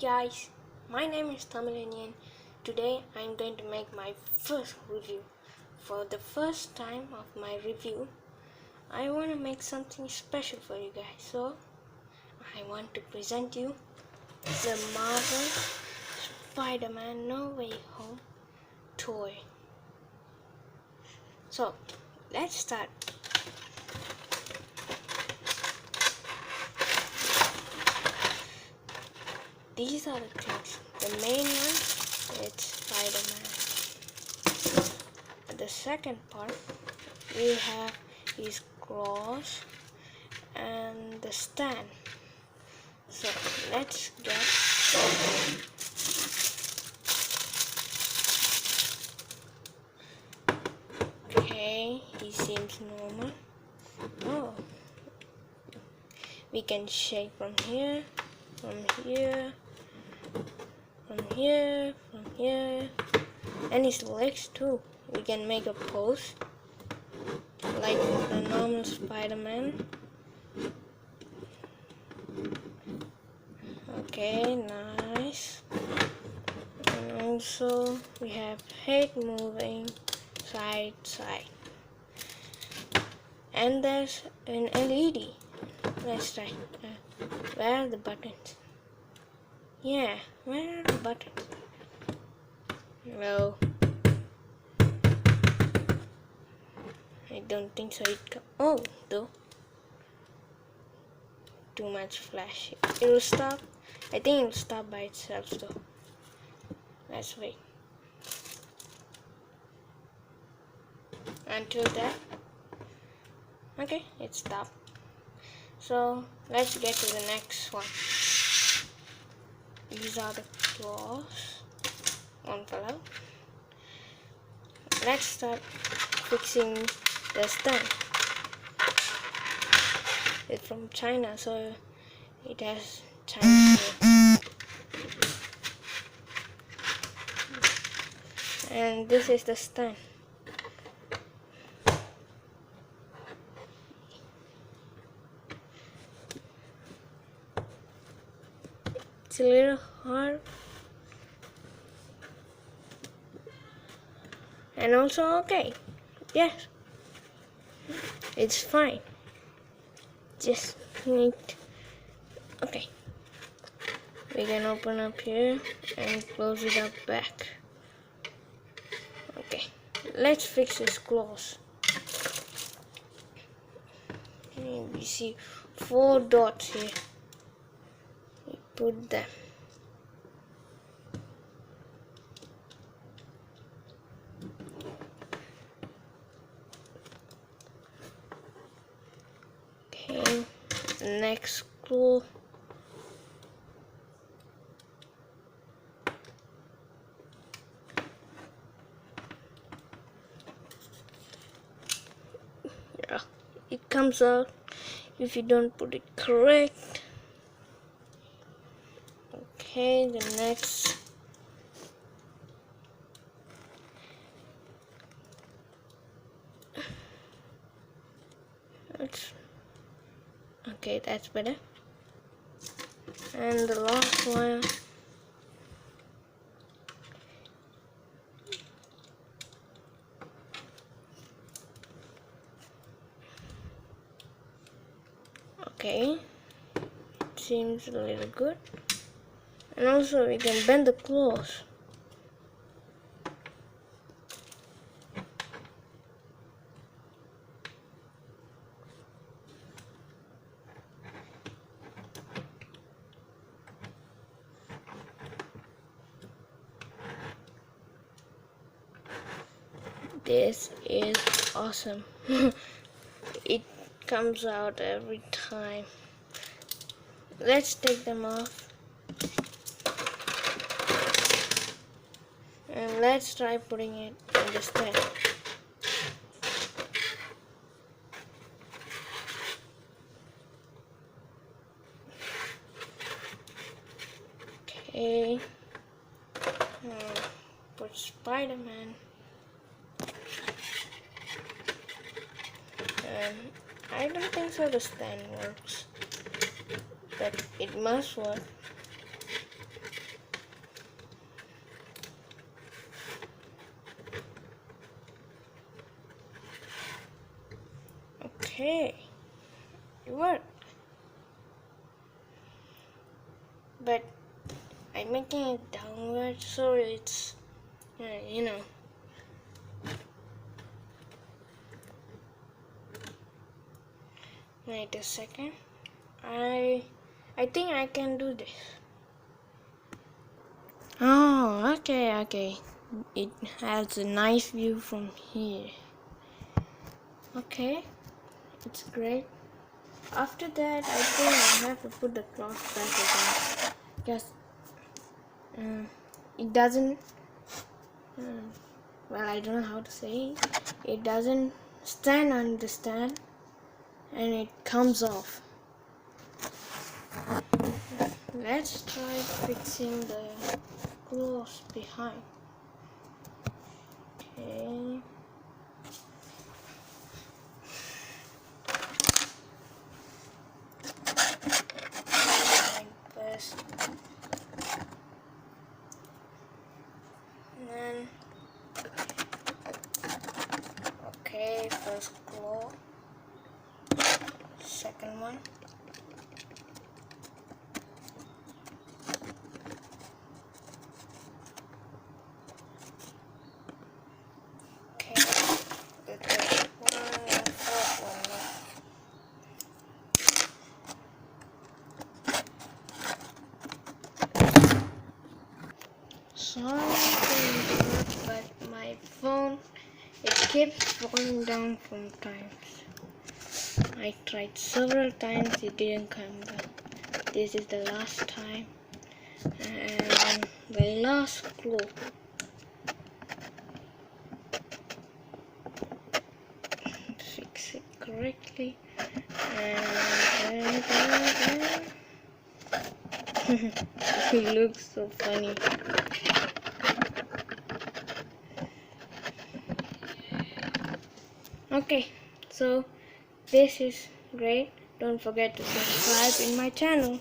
Guys, my name is Tamilanian. Today I am going to make my first review. For the first time of my review, I want to make something special for you guys. So, I want to present you the Marvel Spider-Man No Way Home toy. So, let's start. These are the things. The main one is Spider-Man. The second part, we have his claws and the stand. So let's get started. Okay, he seems normal. Oh, we can shake from here, from here, from here, from here, and his legs too. We can make a pose like the normal Spider-Man. Okay, nice. And also we have head moving side side, and there's an LED. Let's try. Where are the buttons? Yeah, where are the buttons? No, I don't think so. Oh, though. Too much flash. It will stop. I think it will stop by itself though. Let's wait. Until that. Okay, it stopped. So let's get to the next one. These are the claws. One fell out. Let's start fixing the stand. It's from China, so it has Chinese name. And this is the stand. It's a little hard. And also okay. Yes. It's fine. Just need. Okay. We can open up here and close it up back. Okay. Let's fix his claws. And we see 4 dots here. We put them. Okay. Next claw. Yeah, it comes out if you don't put it correct. Okay, the next. Okay, that's better. And the last one. Okay, seems a little good. And also we can bend the claws. This is awesome. It comes out every time. Let's take them off. And let's try putting it in the stand. Okay. Put Spider-Man. I don't think so the stand works, but it must work. Okay, it worked. But I'm making it downward so it's, you know. Wait a second. I think I can do this. Oh, okay. It has a nice view from here. Okay, it's great. After that, I think I have to put the cloth back again. Because it doesn't, well, I don't know how to say it. It doesn't stand on the stand and it comes off. Let's try fixing the clothes behind. Okay. Like this. And then, okay, first claw, second one. Okay, the third one and fourth one now. Sorry to interrupt, but my phone, it keeps falling down from times. I tried several times, it didn't come back. This is the last time. And the last clue. Fix it correctly. And it looks so funny. Okay, so this is great. Don't forget to subscribe in my channel.